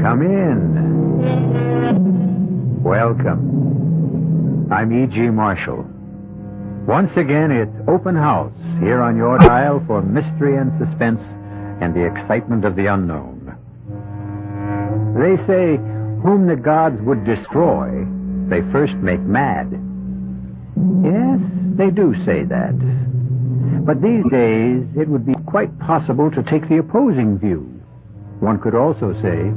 Come in. Welcome. I'm E.G. Marshall. Once again, it's open house here on your dial for mystery and suspense and the excitement of the unknown. They say, whom the gods would destroy, they first make mad. Yes, they do say that. But these days, it would be quite possible to take the opposing view. One could also say,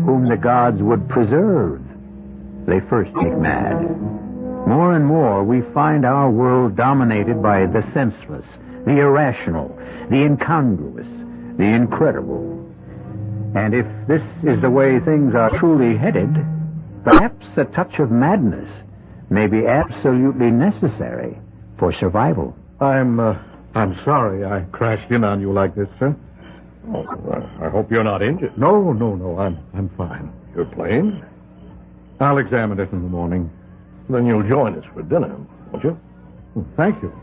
whom the gods would preserve, they first make mad. More and more, we find our world dominated by the senseless, the irrational, the incongruous, the incredible. And if this is the way things are truly headed, perhaps a touch of madness may be absolutely necessary for survival. I'm sorry I crashed in on you like this, sir. Oh, I hope you're not injured. No, I'm fine. Your plane? I'll examine it in the morning. Then you'll join us for dinner, won't you? Well, thank you.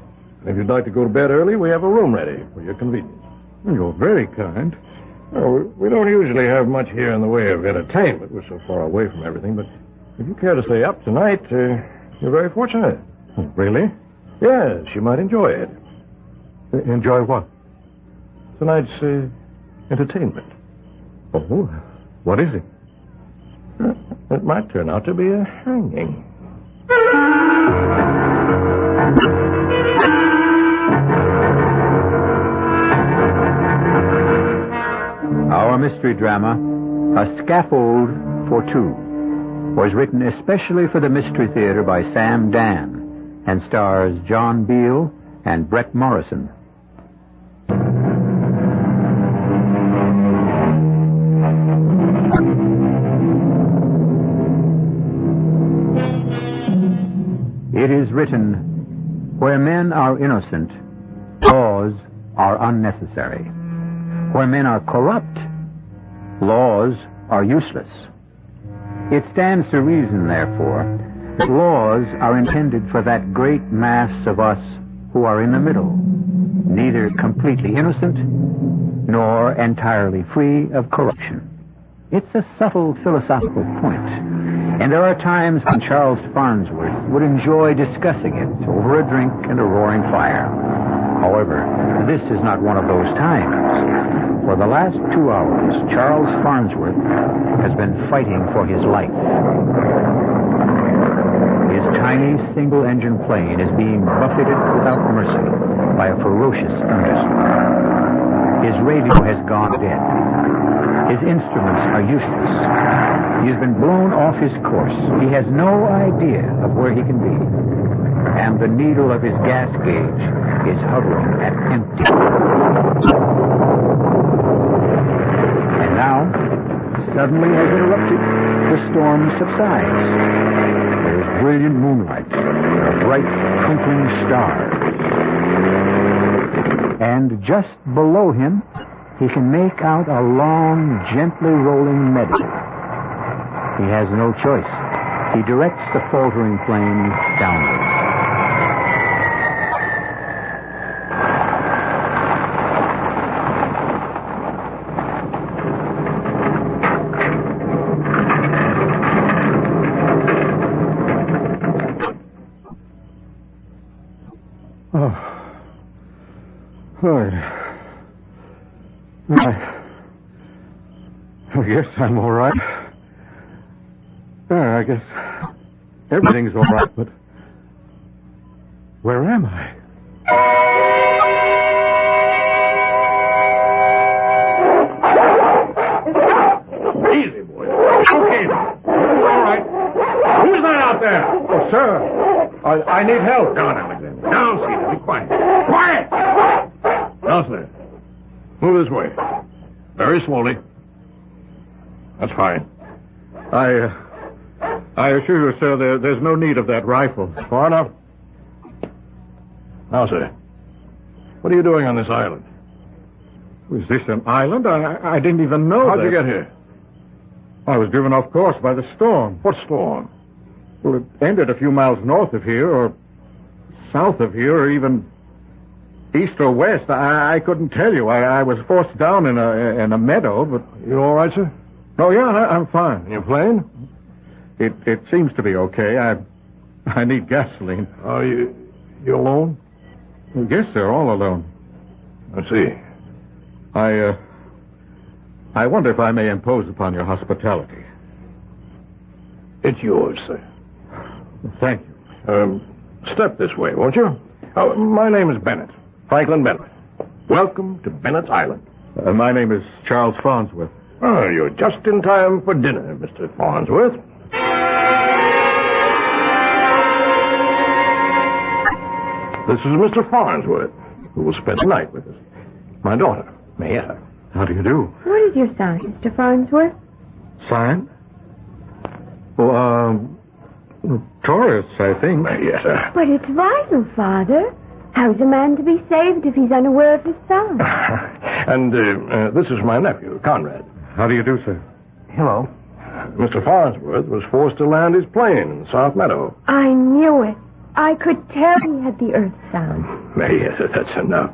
If you'd like to go to bed early, we have a room ready for your convenience. You're very kind. Well, we don't usually have much here in the way of entertainment. We're so far away from everything, but if you care to stay up tonight, you're very fortunate. Really? Yes, you might enjoy it. Enjoy what? Tonight's entertainment. Oh, what is it? It might turn out to be a hanging. Our mystery drama, A Scaffold for Two, was written especially for the Mystery Theater by Sam Dan and stars John Beale and Brett Morrison. It is written, where men are innocent, laws are unnecessary. Where men are corrupt, laws are useless. It stands to reason, therefore, that laws are intended for that great mass of us who are in the middle, neither completely innocent nor entirely free of corruption. It's a subtle philosophical point, and there are times when Charles Farnsworth would enjoy discussing it over a drink and a roaring fire. However, this is not one of those times. For the last 2 hours, Charles Farnsworth has been fighting for his life. His tiny single-engine plane is being buffeted without mercy by a ferocious thunderstorm. His radio has gone dead. His instruments are useless. He has been blown off his course. He has no idea of where he can be. And the needle of his gas gauge is hovering at empty. And now, suddenly as interrupted, the storm subsides. There is brilliant moonlight, a bright twinkling star. And just below him, he can make out a long, gently rolling meadow. He has no choice. He directs the faltering plane downward. I guess I'm all right. I guess everything's all right, but where am I? Easy, boy. Okay. All right. Who's that out there? Oh, sir, I need help. Down, Alexander. Down, Cedar. Be quiet. Quiet! Now, sir. Move this way. Very slowly. That's fine. I assure you, sir, there's no need of that rifle. Far enough. Now, sir. What are you doing on this island? Is this an island? I didn't even know How'd you get here? I was driven off course by the storm. What storm? Well, it ended a few miles north of here, or south of here, or even east or west. I couldn't tell you. I was forced down in a meadow, but... You all right, sir? Oh, yeah, I'm fine. Your plane? It seems to be okay. I need gasoline. Oh, you alone? I guess they're all alone. I see. I wonder if I may impose upon your hospitality. It's yours, sir. Thank you. Step this way, won't you? Oh, my name is Bennett. Franklin Bennett. Welcome to Bennett Island. My name is Charles Farnsworth. Oh, you're just in time for dinner, Mr. Farnsworth. This is Mr. Farnsworth, who will spend the night with us. My daughter, Mayetta. How do you do? What is your sign, Mr. Farnsworth? Sign? Well, Taurus, I think. Mayetta. But it's vital, Father. How's a man to be saved if he's unaware of his sign? And this is my nephew, Conrad. How do you do, sir? Hello. Mr. Farnsworth was forced to land his plane in South Meadow. I knew it. I could tell he had the earth sound. Mayetta, that's enough.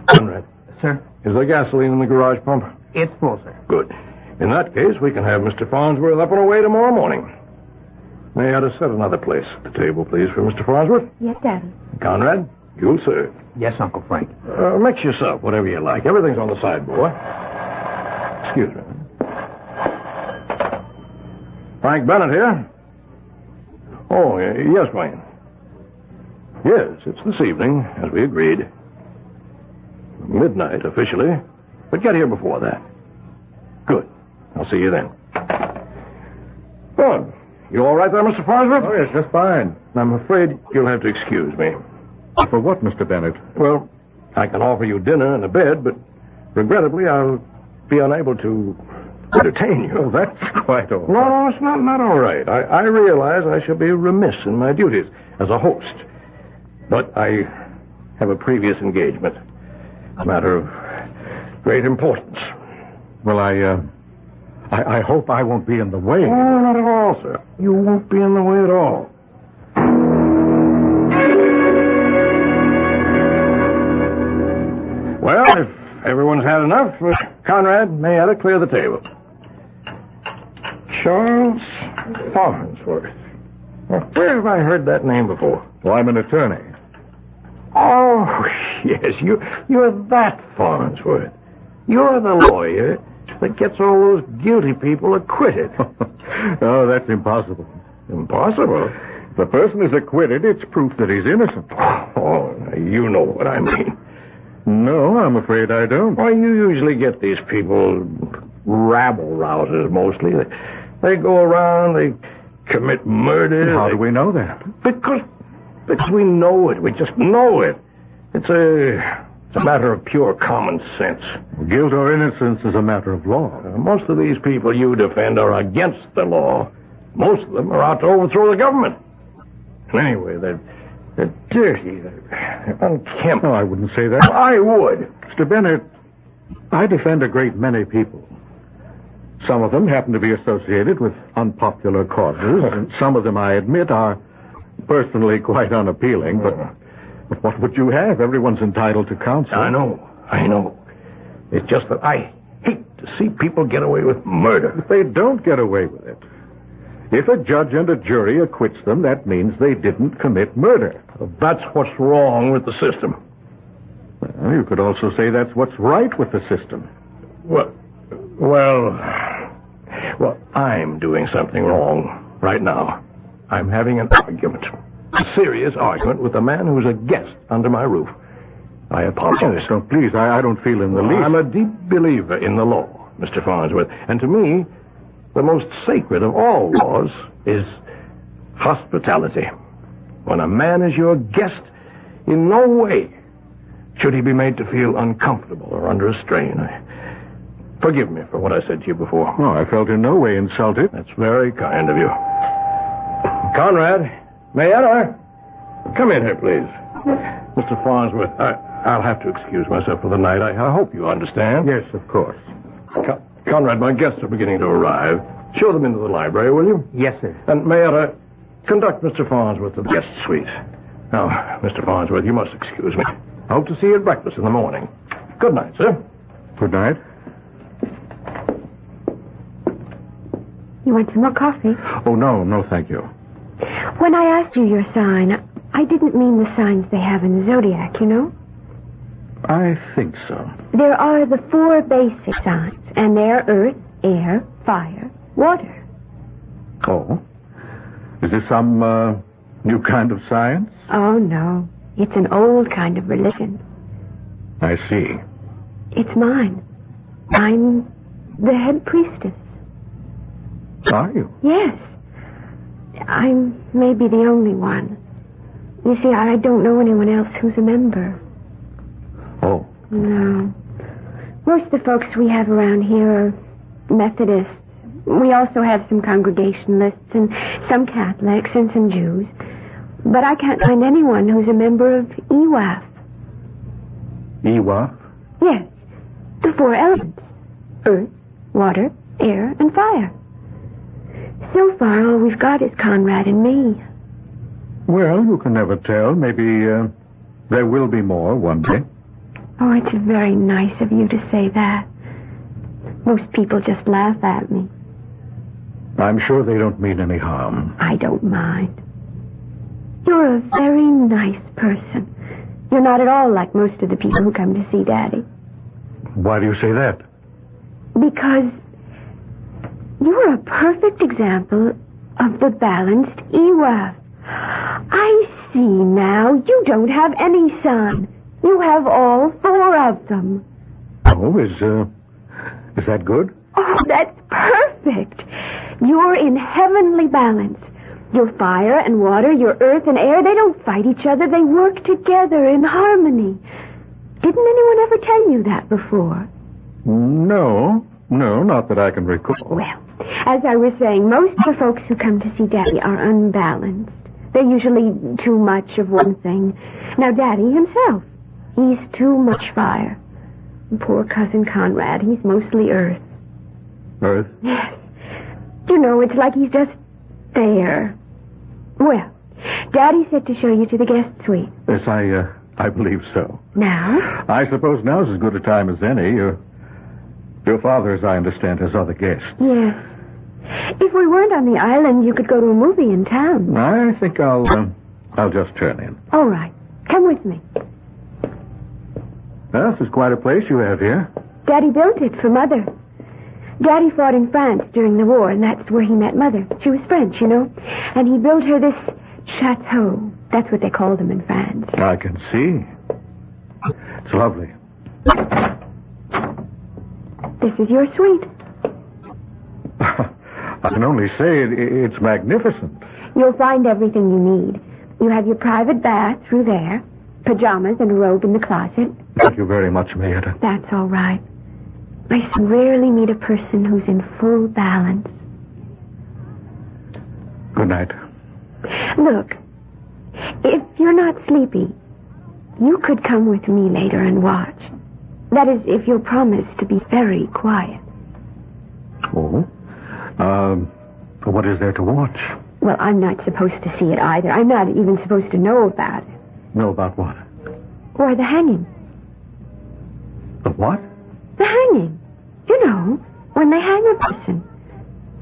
Conrad. Sir? Is there gasoline in the garage pump? It's full, sir. Good. In that case, we can have Mr. Farnsworth up and away tomorrow morning. May I set another place at the table, please, for Mr. Farnsworth? Yes, Daddy. Conrad, you'll serve. Yes, Uncle Frank. Mix yourself, whatever you like. Everything's on the sideboard. Excuse me. Frank Bennett here. Oh, yes, Wayne. Yes, it's this evening, as we agreed. Midnight, officially. But get here before that. Good. I'll see you then. Good. You all right there, Mr. Farnsworth? Oh, yes, just fine. I'm afraid you'll have to excuse me. For what, Mr. Bennett? Well, I can offer you dinner and a bed, but regrettably I'll be unable to entertain you. Oh, that's quite all right. No, it's not all right. I realize I shall be remiss in my duties as a host. But I have a previous engagement. A matter of great importance. Well, I hope I won't be in the way. Oh, not at all, sir. You won't be in the way at all. Well, if everyone's had enough, Conrad, may I clear the table? Charles Farnsworth. Where have I heard that name before? Well, I'm an attorney. Oh, yes, you're that Farnsworth. You're the lawyer that gets all those guilty people acquitted. Oh, that's impossible. Impossible? If a person is acquitted, it's proof that he's innocent. Oh, you know what I mean. No, I'm afraid I don't. Why, you usually get these people rabble-rousers, mostly. They go around, they commit murder. How do we know that? Because we know it. We just know it. It's a matter of pure common sense. Guilt or innocence is a matter of law. Most of these people you defend are against the law. Most of them are out to overthrow the government. And anyway, they're dirty. They're unkempt. No, I wouldn't say that. I would. Mr. Bennett, I defend a great many people. Some of them happen to be associated with unpopular causes, and some of them, I admit, are personally quite unappealing, but what would you have? Everyone's entitled to counsel. I know. It's just that I hate to see people get away with murder. If they don't get away with it, if a judge and a jury acquits them, that means they didn't commit murder. That's what's wrong with the system. Well, you could also say that's what's right with the system. Well, I'm doing something wrong right now. I'm having an argument, a serious argument with a man who's a guest under my roof. I apologize. Oh, please, I don't feel in the least. I'm a deep believer in the law, Mr. Farnsworth, and to me, the most sacred of all laws is hospitality. When a man is your guest, in no way should he be made to feel uncomfortable or under a strain. Forgive me for what I said to you before. No, I felt in no way insulted. That's very kind of you. Conrad, Mayetta, come in here, please. Mr. Farnsworth, I'll have to excuse myself for the night. I hope you understand. Yes, of course. Conrad, my guests are beginning to arrive. Show them into the library, will you? Yes, sir. And Mayetta, conduct Mr. Farnsworth to the guest suite. Now, Mr. Farnsworth, you must excuse me. I hope to see you at breakfast in the morning. Good night, sir. Good night. You want some more coffee? Oh, no, thank you. When I asked you your sign, I didn't mean the signs they have in the zodiac, you know? I think so. There are the 4 basic signs, and they're earth, air, fire, water. Oh? Is this some new kind of science? Oh, no. It's an old kind of religion. I see. It's mine. I'm the head priestess. Are you? Yes. I'm maybe the only one. You see, I don't know anyone else who's a member. Oh. No. Most of the folks we have around here are Methodists. We also have some Congregationalists and some Catholics and some Jews. But I can't find anyone who's a member of EWAF. EWAF? Yes. The 4 elements. Earth, water, air, and fire. So far, all we've got is Conrad and me. Well, you can never tell. Maybe there will be more one day. Oh, it's very nice of you to say that. Most people just laugh at me. I'm sure they don't mean any harm. I don't mind. You're a very nice person. You're not at all like most of the people who come to see Daddy. Why do you say that? Because you're a perfect example of the balanced EWAF. I see now. You don't have any son. You have all 4 of them. Oh, is that good? Oh, that's perfect. You're in heavenly balance. Your fire and water, your earth and air, they don't fight each other. They work together in harmony. Didn't anyone ever tell you that before? No, not that I can recall. Well, as I was saying, most of the folks who come to see Daddy are unbalanced. They're usually too much of one thing. Now, Daddy himself, he's too much fire. And poor cousin Conrad, he's mostly earth. Earth? Yes. You know, it's like he's just there. Well, Daddy said to show you to the guest suite. Yes, I believe so. Now? I suppose now's as good a time as any. Your father, as I understand, has other guests. Yes. If we weren't on the island, you could go to a movie in town. I think I'll just turn in. All right. Come with me. Well, this is quite a place you have here. Daddy built it for Mother. Daddy fought in France during the war, and that's where he met Mother. She was French, you know. And he built her this chateau. That's what they called them in France. I can see. It's lovely. This is your suite. I can only say it's magnificent. You'll find everything you need. You have your private bath through there, pajamas and a robe in the closet. Thank you very much, Maida. That's all right. I rarely meet a person who's in full balance. Good night. Look, if you're not sleepy, you could come with me later and watch. That is, if you'll promise to be very quiet. Oh? What is there to watch? Well, I'm not supposed to see it either. I'm not even supposed to know about it. Know about what? Or the hanging. The what? The hanging. You know, when they hang a person.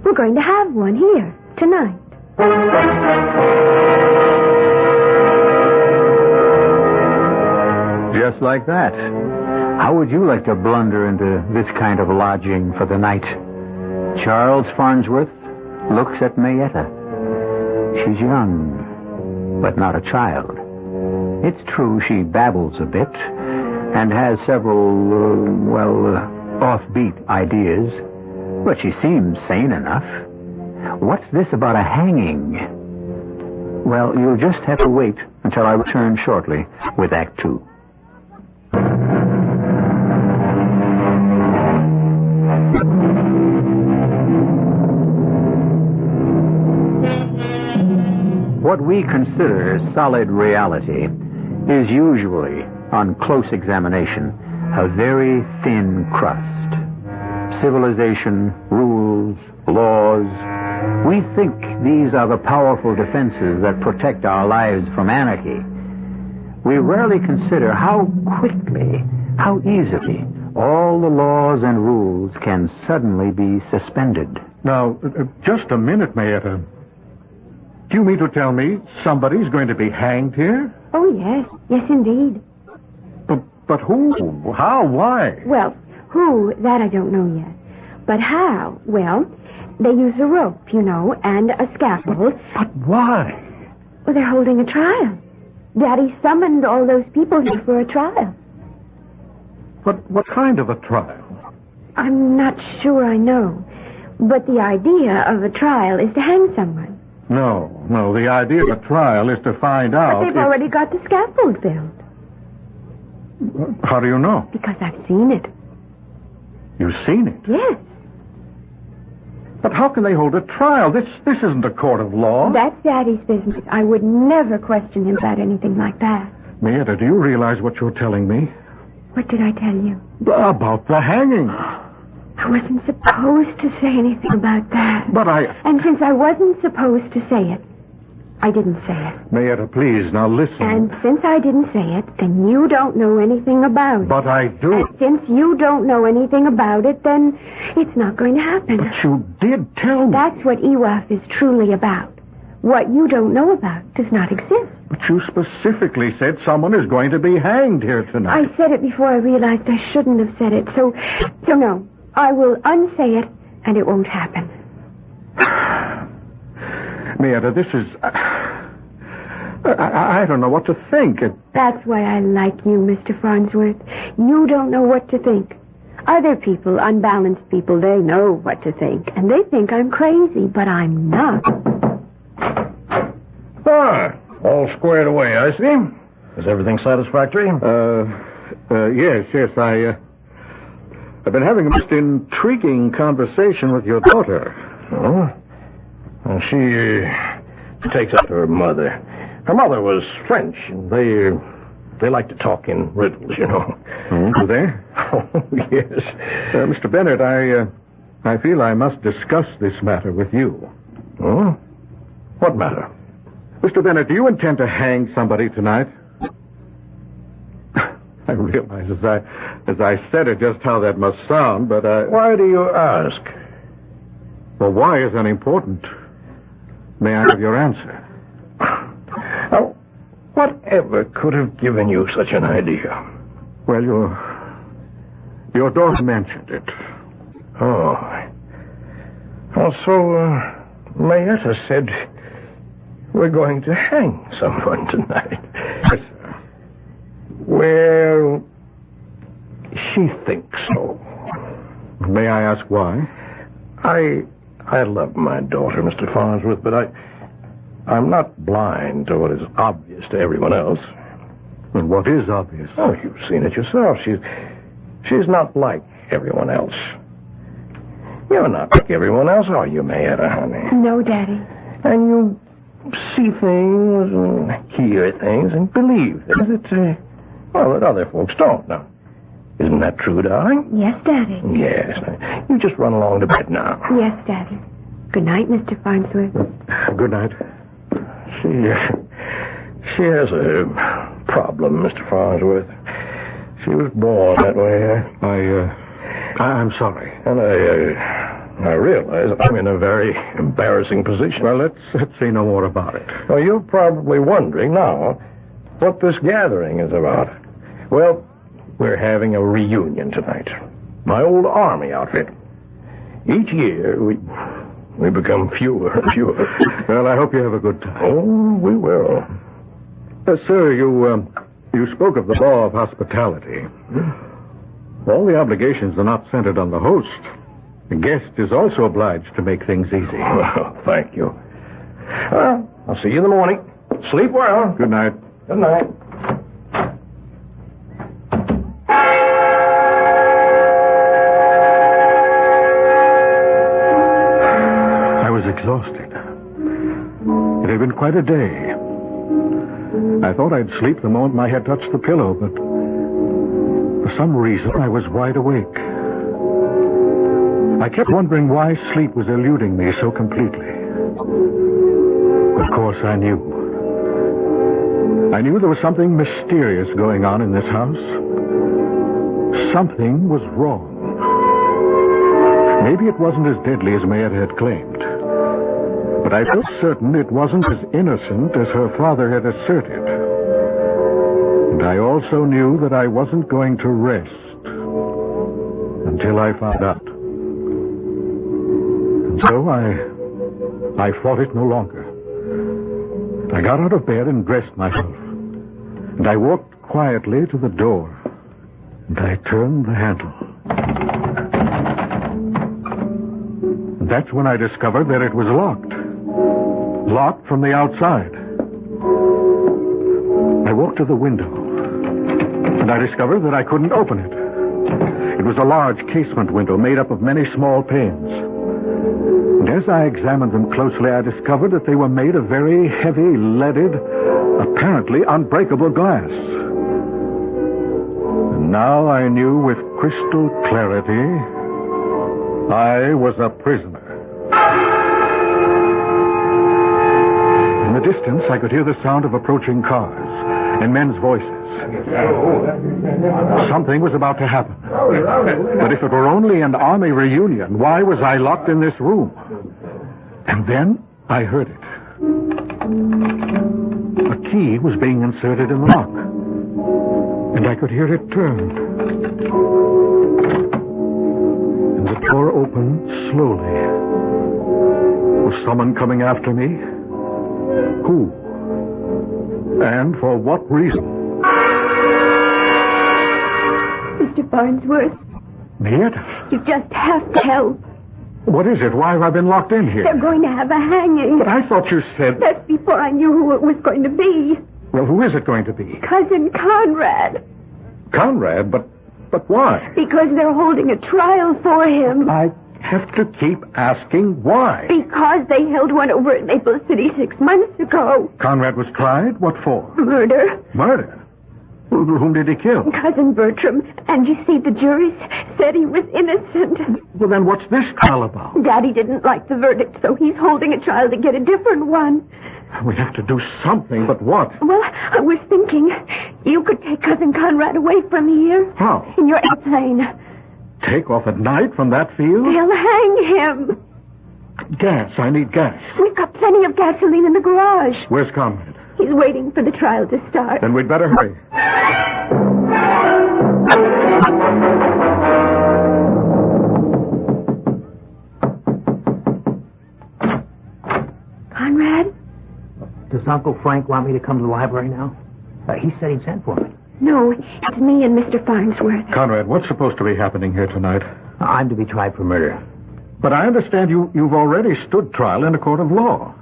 We're going to have one here, tonight. Just like that. How would you like to blunder into this kind of lodging for the night? Charles Farnsworth looks at Mayetta. She's young, but not a child. It's true she babbles a bit and has several, offbeat ideas, but she seems sane enough. What's this about a hanging? Well, you'll just have to wait until I return shortly with Act 2. What we consider solid reality is usually, on close examination, a very thin crust. Civilization, rules, laws. We think these are the powerful defenses that protect our lives from anarchy. We rarely consider how quickly, how easily all the laws and rules can suddenly be suspended. Now, just a minute, Mayetta. Do you mean to tell me somebody's going to be hanged here? Oh, yes. Yes, indeed. But who? How? Why? Well, who, that I don't know yet. But how? Well, they use a rope, you know, and a scaffold. But why? Well, they're holding a trial. Daddy summoned all those people here for a trial. What kind of a trial? I'm not sure I know. But the idea of a trial is to hang someone. No. The idea of a trial is to find out. But they've already got the scaffold built. How do you know? Because I've seen it. You've seen it? Yes. But how can they hold a trial? This isn't a court of law. That's Daddy's business. I would never question him about anything like that. Mayetta, do you realize what you're telling me? What did I tell you? About the hanging. I wasn't supposed to say anything about that. But And since I wasn't supposed to say it, I didn't say it. Mayetta, please, now listen. And since I didn't say it, then you don't know anything about it. But I do. And since you don't know anything about it, then it's not going to happen. But you did tell me. That's what EWAF is truly about. What you don't know about does not exist. But you specifically said someone is going to be hanged here tonight. I said it before I realized I shouldn't have said it. So no. I will unsay it, and it won't happen. Mayetta, this is... I don't know what to think. That's why I like you, Mr. Farnsworth. You don't know what to think. Other people, unbalanced people, they know what to think. And they think I'm crazy, but I'm not. All squared away, I see. Is everything satisfactory? Yes. I've been having a most intriguing conversation with your daughter. Oh? Well, she takes after her mother. Her mother was French, and they like to talk in riddles, you know. Oh, do they? Oh, yes. Mr. Bennett, I feel I must discuss this matter with you. Oh? What matter? Mr. Bennett, do you intend to hang somebody tonight? I realize as I said it just how that must sound, but Why do you ask? Well, why is unimportant. May I have your answer? Now, whatever could have given you such an idea? Well, your daughter mentioned it. Oh. Well, so, Mayetta said we're going to hang someone tonight. Yes, sir. Well, she thinks so. May I ask why? I love my daughter, Mr. Farnsworth, but I'm not blind to what is obvious to everyone else. And what is obvious? Oh, you've seen it yourself. She's not like everyone else. You're not like everyone else, are you, Mayetta, honey? No, Daddy. And you see things and hear things and believe things that other folks don't. Now, isn't that true, darling? Yes, Daddy. Yes. You just run along to bed now. Yes, Daddy. Good night, Mr. Farnsworth. Good night. She has a problem, Mr. Farnsworth. She was born that way. I'm sorry. And I realize I'm in a very embarrassing position. Well, let's say no more about it. Well, you're probably wondering now what this gathering is about. Well, we're having a reunion tonight. My old army outfit. Each year, we become fewer and fewer. Well, I hope you have a good time. Oh, we will. Sir, you spoke of the law of hospitality. All the obligations are not centered on the host. The guest is also obliged to make things easy. Well, thank you. Well, I'll see you in the morning. Sleep well. Good night. Good night. I was exhausted. It had been quite a day. I thought I'd sleep the moment my head touched the pillow, but for some reason I was wide awake. I kept wondering why sleep was eluding me so completely. Of course, I knew. I knew there was something mysterious going on in this house. Something was wrong. Maybe it wasn't as deadly as Mayetta had claimed. But I felt certain it wasn't as innocent as her father had asserted. And I also knew that I wasn't going to rest until I found out. And so I fought it no longer. I got out of bed and dressed myself. And I walked quietly to the door. And I turned the handle. And that's when I discovered that it was locked. Locked from the outside. I walked to the window. And I discovered that I couldn't open it. It was a large casement window made up of many small panes. And as I examined them closely, I discovered that they were made of very heavy, leaded, apparently unbreakable glass. And now I knew with crystal clarity I was a prisoner. In the distance, I could hear the sound of approaching cars and men's voices. Something was about to happen. But if it were only an army reunion, why was I locked in this room? And then I heard it. A key was being inserted in the lock. And I could hear it turn. And the door opened slowly. Was someone coming after me? Who? And for what reason? Mr. Farnsworth. Mayetta? You just have to help. What is it? Why have I been locked in here? They're going to have a hanging. But I thought you said... That's before I knew who it was going to be. Well, who is it going to be? Cousin Conrad. Conrad? But why? Because they're holding a trial for him. I have to keep asking why. Because they held one over at Maple City 6 months ago. Conrad was tried? What for? Murder. Murder? Whom did he kill? Cousin Bertram. And you see, the jury said he was innocent. Well, then what's this trial about? Daddy didn't like the verdict, so he's holding a trial to get a different one. We have to do something, but what? Well, I was thinking you could take Cousin Conrad away from here. How? In your airplane. Take off at night from that field? They'll hang him. Gas. I need gas. We've got plenty of gasoline in the garage. Where's Conrad? He's waiting for the trial to start. Then we'd better hurry. Conrad? Does Uncle Frank want me to come to the library now? He said he'd send for me. No, it's me and Mr. Farnsworth. Conrad, what's supposed to be happening here tonight? I'm to be tried for murder. But I understand you've already stood trial in a court of law.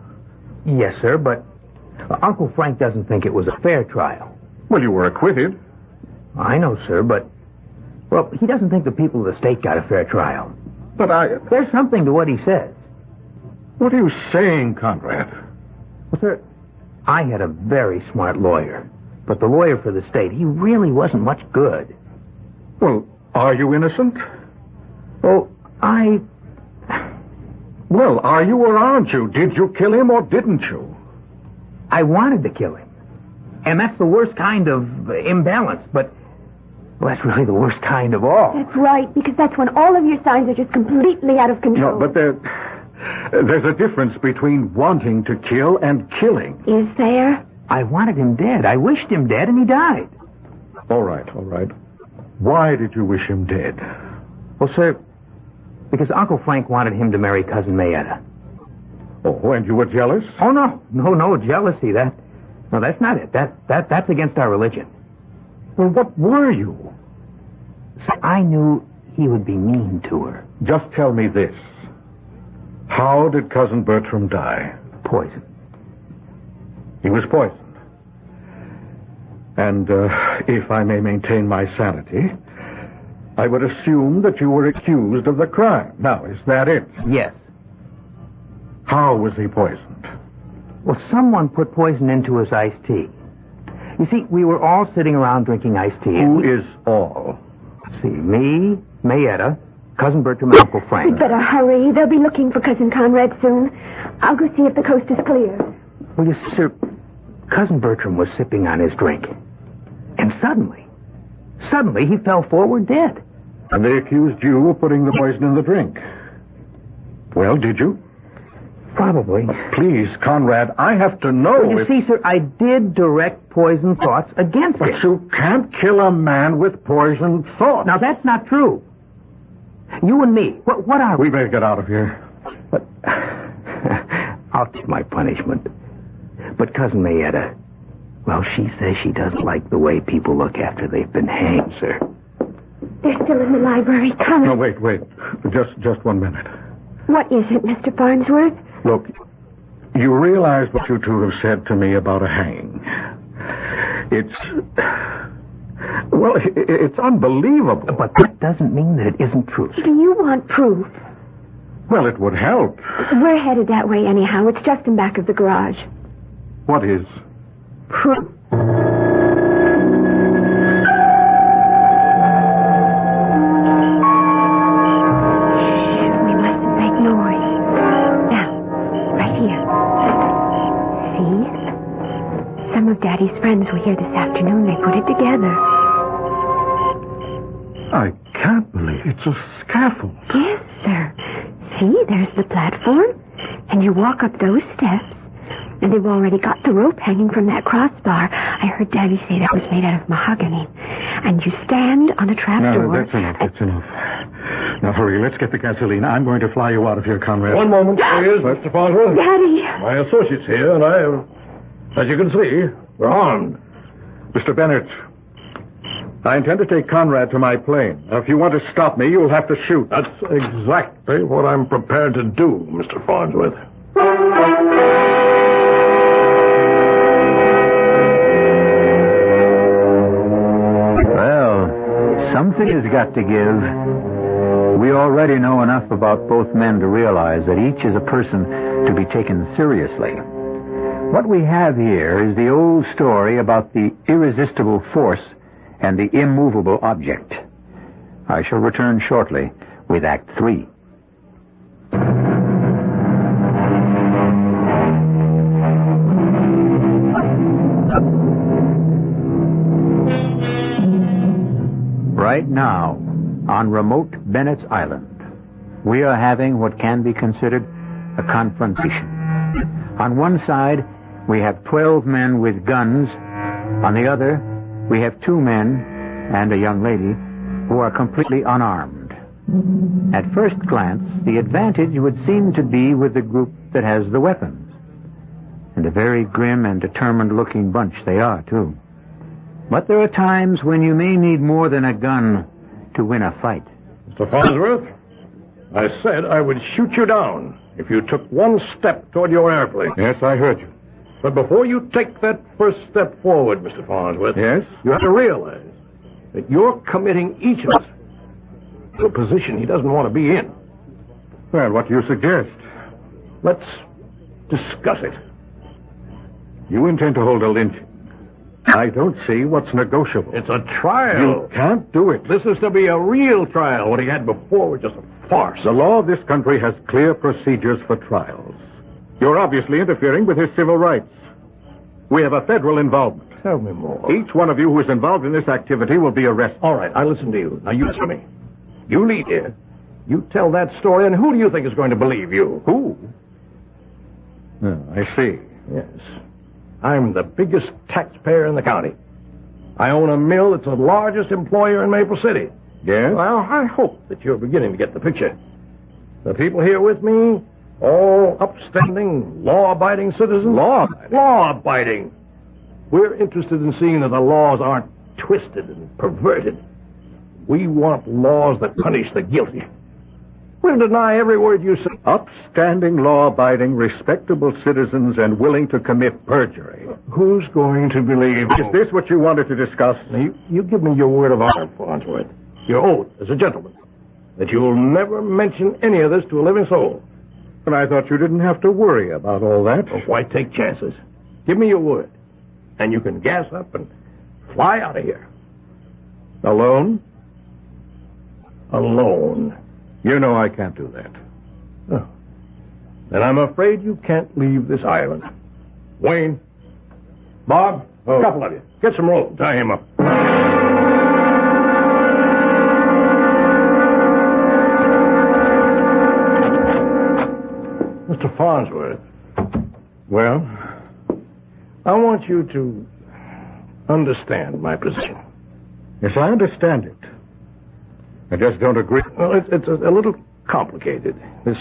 Yes, sir, but Uncle Frank doesn't think it was a fair trial. Well, you were acquitted. I know, sir, but... Well, he doesn't think the people of the state got a fair trial. But There's something to what he says. What are you saying, Conrad? Well, sir, I had a very smart lawyer. But the lawyer for the state, he really wasn't much good. Well, are you innocent? Oh, Well, are you or aren't you? Did you kill him or didn't you? I wanted to kill him. And that's the worst kind of imbalance, but... Well, that's really the worst kind of all. That's right, because that's when all of your signs are just completely out of control. No, but there's a difference between wanting to kill and killing. Is there? I wanted him dead. I wished him dead, and he died. All right. Why did you wish him dead? Well, sir, because Uncle Frank wanted him to marry Cousin Mayetta. Oh, and you were jealous? Oh, no, jealousy. No, that's not it. That's against our religion. Well, what were you? So I knew he would be mean to her. Just tell me this. How did Cousin Bertram die? Poison. He was poisoned. And if I may maintain my sanity, I would assume that you were accused of the crime. Now, is that it? Yes. How was he poisoned? Well, someone put poison into his iced tea. You see, we were all sitting around drinking iced tea. Who is all? See, me, Mayetta, Cousin Bertram, and Uncle Frank. We'd better hurry. They'll be looking for Cousin Conrad soon. I'll go see if the coast is clear. Well, you see, sir, Cousin Bertram was sipping on his drink. And suddenly, Suddenly, he fell forward dead. And they accused you of putting the poison in the drink. Well, did you? Probably. Please, Conrad, I have to know Well, you if... see, sir, I did direct poison thoughts against But him. you can't kill a man with poisoned thoughts. Now, that's not true. You and me, what are we? We better get out of here. But I'll take my punishment. But Cousin Mayetta, well, she says she doesn't like the way people look after they've been hanged, sir. They're still in the library. Come. No, wait. Just 1 minute. What is it, Mr. Farnsworth? Look, you realize what you two have said to me about a hanging. It's unbelievable. But that doesn't mean that it isn't true, sir. Do you want proof? Well, it would help. We're headed that way anyhow. It's just in back of the garage. What is? Proof. Daddy's friends were here this afternoon. They put it together. I can't believe it's a scaffold. Yes, sir. See, there's the platform, and you walk up those steps, and they've already got the rope hanging from that crossbar. I heard Daddy say that was made out of mahogany. And you stand on a trapdoor. No, that's enough. Now, hurry, let's get the gasoline. I'm going to fly you out of here, Conrad. One moment, please, Mr. Farnsworth. Daddy! My associate's here, and I have, as you can see, we're armed. Mr. Bennett, I intend to take Conrad to my plane. Now, if you want to stop me, you'll have to shoot. That's exactly what I'm prepared to do, Mr. Farnsworth. Well, something has got to give. We already know enough about both men to realize that each is a person to be taken seriously. What we have here is the old story about the irresistible force and the immovable object. I shall return shortly with Act 3. Right now, on remote Bennett Island, we are having what can be considered a confrontation. On one side, we have 12 men with guns. On the other, we have 2 men and a young lady who are completely unarmed. At first glance, the advantage would seem to be with the group that has the weapons. And a very grim and determined-looking bunch they are, too. But there are times when you may need more than a gun to win a fight. Mr. Farnsworth, I said I would shoot you down if you took one step toward your airplane. Yes, I heard you. But before you take that first step forward, Mr. Farnsworth, Yes? you have to realize that you're committing each of us to a position he doesn't want to be in. Well, what do you suggest? Let's discuss it. You intend to hold a lynching. I don't see what's negotiable. It's a trial. You can't do it. This is to be a real trial. What he had before was just a farce. The law of this country has clear procedures for trials. You're obviously interfering with his civil rights. We have a federal involvement. Tell me more. Each one of you who is involved in this activity will be arrested. All right, I listen to you. Now you listen to me. You lead here. You tell that story, and who do you think is going to believe you? Who? Oh, I see. Yes. I'm the biggest taxpayer in the county. I own a mill that's the largest employer in Maple City. Yes? Well, I hope that you're beginning to get the picture. The people here with me, all upstanding, law-abiding citizens. Law-abiding? Law-abiding. We're interested in seeing that the laws aren't twisted and perverted. We want laws that punish the guilty. We'll deny every word you say. Upstanding, law-abiding, respectable citizens and willing to commit perjury. Who's going to believe Is this what you wanted to discuss? Now, you give me your word of honor, Farnsworth, your oath as a gentleman, that you'll never mention any of this to a living soul. And I thought you didn't have to worry about all that. Well, why take chances? Give me your word, and you can gas up and fly out of here. Alone? Alone. You know I can't do that. Oh. Then I'm afraid you can't leave this island. Wayne, Bob, a couple of you, get some rope, tie him up. Mr. Farnsworth, Well, I want you to understand my position. yes, I understand it. I just don't agree. Well, it's a little complicated. This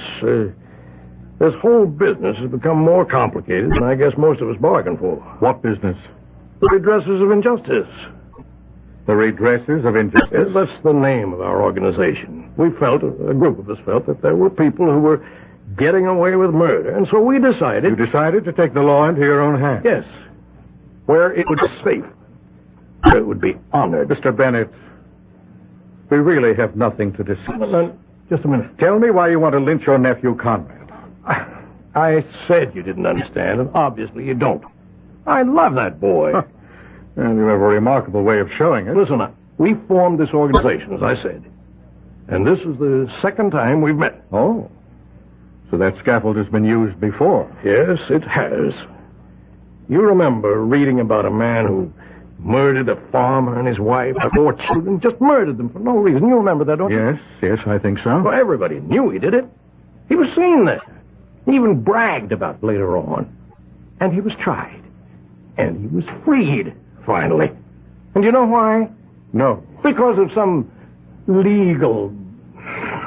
whole business has become more complicated than I guess most of us bargained for. What business? The redressers of injustice. The redressers of injustice? That's the name of our organization. We felt, a group of us felt, that there were people who were getting away with murder, and so we decided... You decided to take the law into your own hands? Yes. Where it would be safe. Where it would be honored. Mr. Bennett, we really have nothing to discuss. Just a minute. Tell me why you want to lynch your nephew, Conrad. I said you didn't understand, and obviously you don't. I love that boy. And you have a remarkable way of showing it. Listen, we formed this organization, as I said. And this is the second time we've met. Oh. So that scaffold has been used before. Yes, it has. You remember reading about a man who murdered a farmer and his wife, 4 children, just murdered them for no reason. You remember that, don't you? Yes, I think so. Well, everybody knew he did it. He was seen there. He even bragged about it later on. And he was tried. And he was freed, finally. And you know why? No. Because of some legal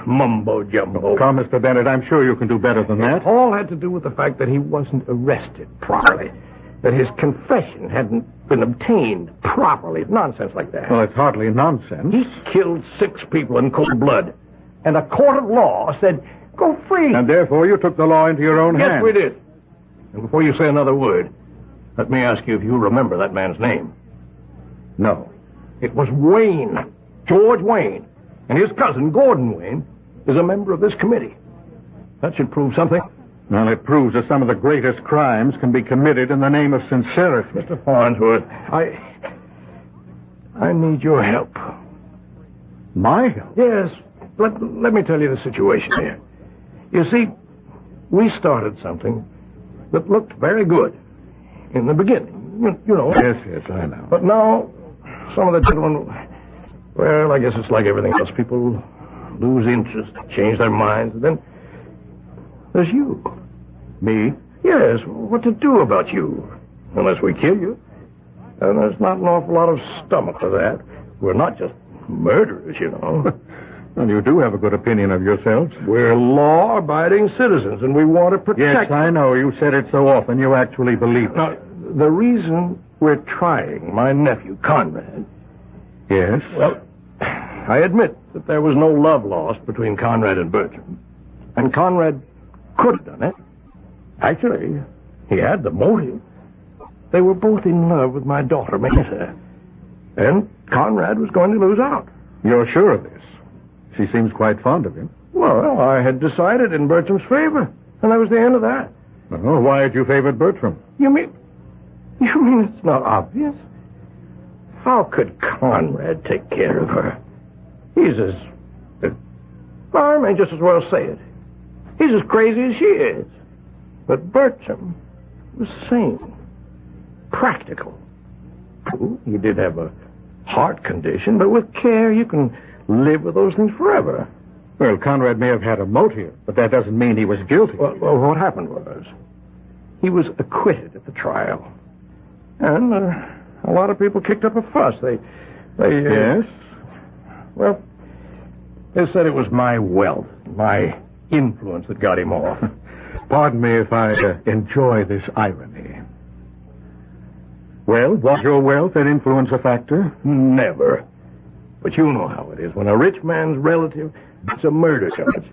mumbo-jumbo. Come, Mr. Bennett, I'm sure you can do better than that. It all had to do with the fact that he wasn't arrested properly. That his confession hadn't been obtained properly. Nonsense like that. Well, it's hardly nonsense. He killed 6 people in cold blood. And a court of law said, go free. And therefore you took the law into your own hands. Yes, we did. And before you say another word, let me ask you if you remember that man's name. No. It was Wayne. George Wayne. And his cousin, Gordon Wayne, is a member of this committee. That should prove something. Well, it proves that some of the greatest crimes can be committed in the name of sincerity. Mr. Farnsworth, I need your help. My help? Yes. Let me tell you the situation here. You see, we started something that looked very good in the beginning. You know. Yes, I know. But now, some of the gentlemen, well, I guess it's like everything else. People lose interest, change their minds, and then there's you. Me? Yes, what to do about you? Unless we kill you. And there's not an awful lot of stomach for that. We're not just murderers, you know. Well, you do have a good opinion of yourselves. We're law-abiding citizens, and we want to protect... Yes, I know. You said it so often. You actually believe it. Now, the reason we're trying my nephew, Conrad... Yes? Well, I admit that there was no love lost between Conrad and Bertram. And Conrad could have done it. Actually, he had the motive. They were both in love with my daughter, Mesa. And Conrad was going to lose out. You're sure of this? She seems quite fond of him. Well, I had decided in Bertram's favor. And that was the end of that. Oh, why had you favored Bertram? You mean it's not obvious? How could Conrad take care of her? He's I may just as well say it. He's as crazy as she is. But Bertram was sane. Practical. True, he did have a heart condition, but with care you can live with those things forever. Well, Conrad may have had a motive, but that doesn't mean he was guilty. Well, what happened was, he was acquitted at the trial. And a lot of people kicked up a fuss. They Yes? Well, they said it was my wealth, my influence that got him off. Pardon me if I enjoy this irony. Well, was your wealth and influence a factor? Never. But you know how it is. When a rich man's relative gets a murder charge,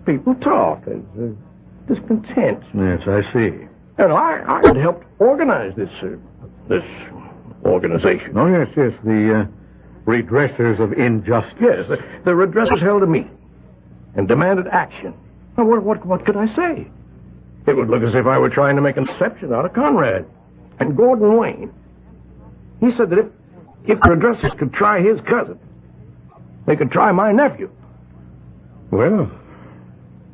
people talk. There's discontent. Yes, I see. And I had helped organize this organization. Oh, yes, the redressers of injustice. Yes, the redressers held a meeting and demanded action. Now, what could I say? It would look as if I were trying to make an exception out of Conrad. And Gordon Wayne, he said that if the redressers could try his cousin, they could try my nephew. Well,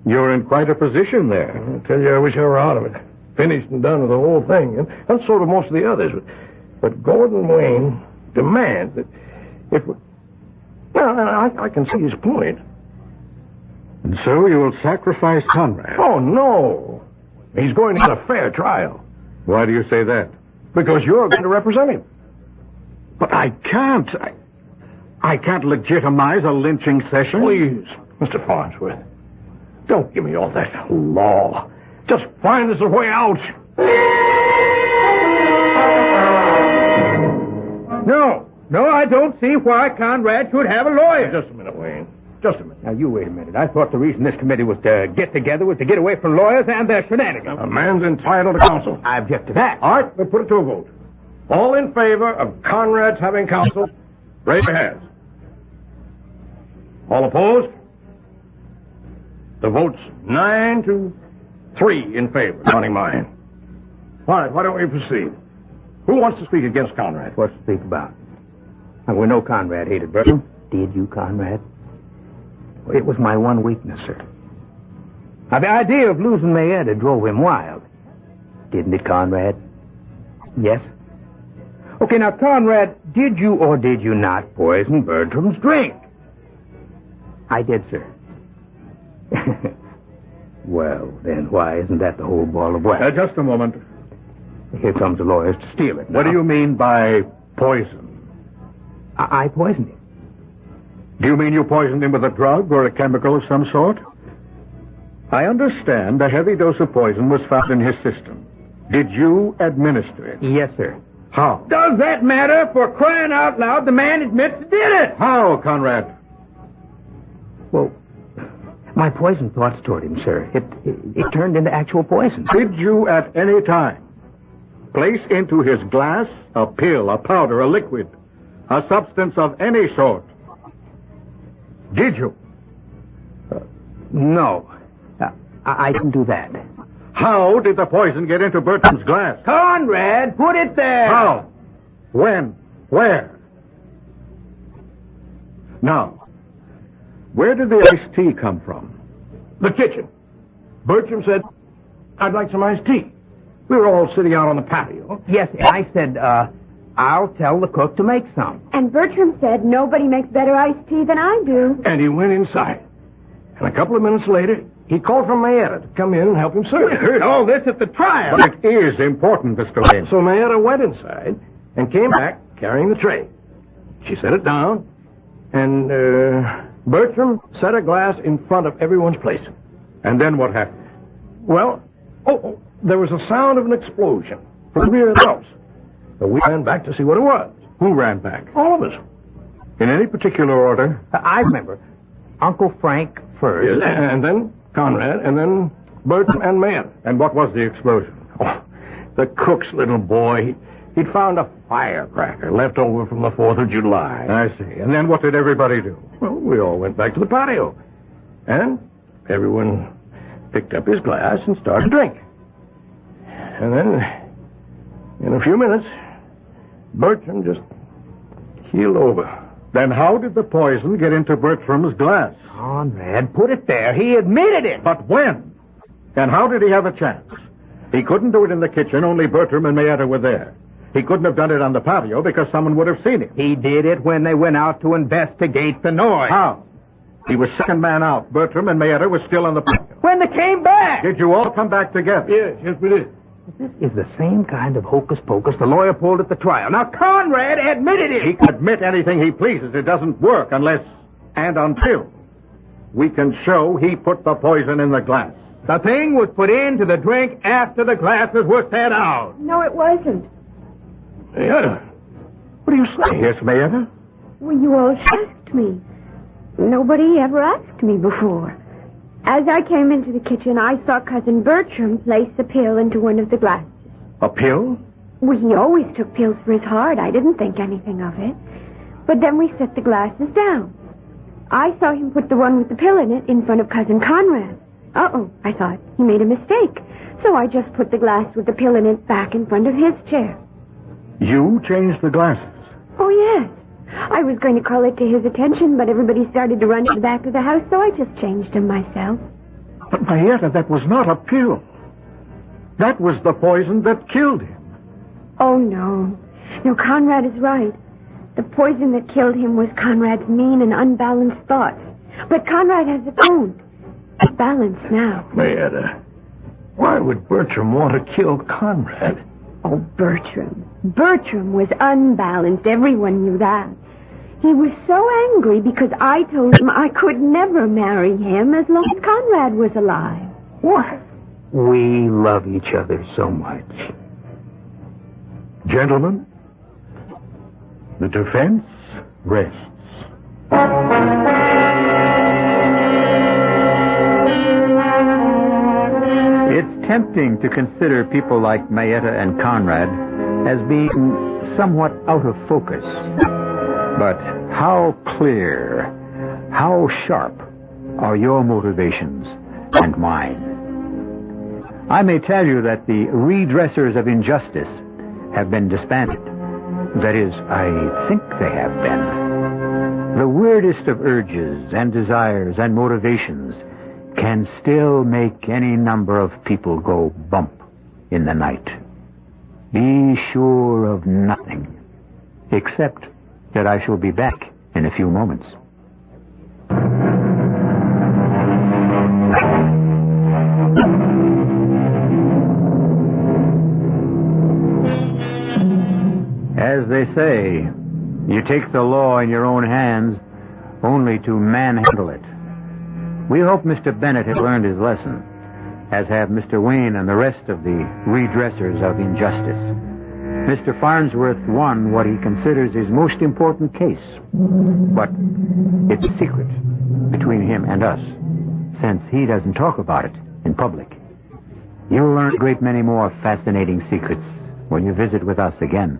you're in quite a position there. I tell you, I wish I were out of it. Finished and done with the whole thing. And so do most of the others. But Gordon Wayne demands that if... Well, I can see his point. And so you will sacrifice Conrad? Oh, no. He's going to get a fair trial. Why do you say that? Because you're going to represent him. But I can't. I can't legitimize a lynching session. Please, Mr. Farnsworth, don't give me all that law. Just find us a way out. No, I don't see why Conrad should have a lawyer. Just a minute, Wayne. Just a minute. Now, you wait a minute. I thought the reason this committee was to get together was to get away from lawyers and their shenanigans. A man's entitled to counsel. I object to that. All right, we'll put it to a vote. All in favor of Conrad's having counsel, raise your hands. All opposed? The vote's 9-3 in favor, counting mine. All right, why don't we proceed? Who wants to speak against Conrad? What's to speak about? Now, we know Conrad hated Bertram. Did you, Conrad? Well, it was my one weakness, sir. Now, the idea of losing Mayetta drove him wild. Didn't it, Conrad? Yes? Okay, now, Conrad, did you or did you not poison Bertram's drink? I did, sir. Well, then why isn't that the whole ball of wax? Just a moment. Here comes the lawyers to steal it. What do you mean by poison? I poisoned him. Do you mean you poisoned him with a drug or a chemical of some sort? I understand a heavy dose of poison was found in his system. Did you administer it? Yes, sir. How? Does that matter? For crying out loud, the man admits he did it. How, Conrad? Well, my poison thoughts toward him, sir. It turned into actual poison. Did you at any time place into his glass a pill, a powder, a liquid, a substance of any sort? Did you? No. I didn't do that. How did the poison get into Bertram's glass? Conrad, put it there. How? When? Where? Now, where did the iced tea come from? The kitchen. Bertram said, I'd like some iced tea. We were all sitting out on the patio. Yes, I said, I'll tell the cook to make some. And Bertram said nobody makes better iced tea than I do. And he went inside. And a couple of minutes later, he called for Mayetta to come in and help him serve. We heard all this at the trial. But it is important, Mr. Wayne. So Mayetta went inside and came back carrying the tray. She set it down, and Bertram set a glass in front of everyone's place. And then what happened? Well, there was a sound of an explosion from the rear of the house. So we ran back to see what it was. Who ran back? All of us. In any particular order? I remember. Uncle Frank first. Yes, and then Conrad, and then Bertram and Mayetta. And what was the explosion? Oh, the cook's little boy. He'd found a firecracker left over from the 4th of July. I see. And then what did everybody do? Well, we all went back to the patio. And everyone picked up his glass and started to drink. And then, in a few minutes, Bertram just keeled over. Then how did the poison get into Bertram's glass? Conrad, put it there. He admitted it. But when? And how did he have a chance? He couldn't do it in the kitchen. Only Bertram and Mayetta were there. He couldn't have done it on the patio because someone would have seen him. He did it when they went out to investigate the noise. How? He was second man out. Bertram and Mayetta were still on the patio. When they came back. Did you all come back together? Yes, we did. This is the same kind of hocus pocus the lawyer pulled at the trial. Now, Conrad admitted it. He can admit anything he pleases. It doesn't work unless and until we can show he put the poison in the glass. The thing was put into the drink after the glasses were set out. No, it wasn't. Mayetta, what are you saying? Yes, Mayetta? Well, you all asked me. Nobody ever asked me before. As I came into the kitchen, I saw Cousin Bertram place a pill into one of the glasses. A pill? Well, he always took pills for his heart. I didn't think anything of it. But then we set the glasses down. I saw him put the one with the pill in it in front of Cousin Conrad. Uh-oh, I thought. He made a mistake. So I just put the glass with the pill in it back in front of his chair. You changed the glasses? Oh, yes. I was going to call it to his attention, but everybody started to run to the back of the house, so I just changed them myself. But, Mayetta, that was not a pill. That was the poison that killed him. Oh, no. No, Conrad is right. The poison that killed him was Conrad's mean and unbalanced thoughts. But Conrad has atoned. It's balanced now. Mayetta, Why would Bertram want to kill Conrad? Oh, Bertram. Bertram was unbalanced. Everyone knew that. He was so angry because I told him I could never marry him as long as Conrad was alive. What? We love each other so much. Gentlemen, the defense rests. It's tempting to consider people like Mayetta and Conrad as being somewhat out of focus. But how clear, how sharp are your motivations and mine? I may tell you that the redressers of injustice have been disbanded. That is, I think they have been. The weirdest of urges and desires and motivations can still make any number of people go bump in the night. Be sure of nothing, except that I shall be back in a few moments. As they say, you take the law in your own hands only to manhandle it. We hope Mr. Bennett has learned his lesson, as have Mr. Wayne and the rest of the redressers of injustice. Mr. Farnsworth won what he considers his most important case, but it's a secret between him and us, since he doesn't talk about it in public. You'll learn a great many more fascinating secrets when you visit with us again.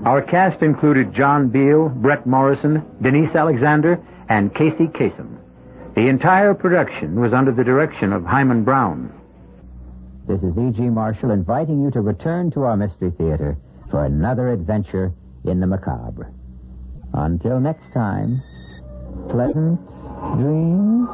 Our cast included John Beale, Brett Morrison, Denise Alexander, and Casey Kasem. The entire production was under the direction of Hyman Brown. This is E.G. Marshall inviting you to return to our Mystery Theater for another adventure in the macabre. Until next time, pleasant dreams.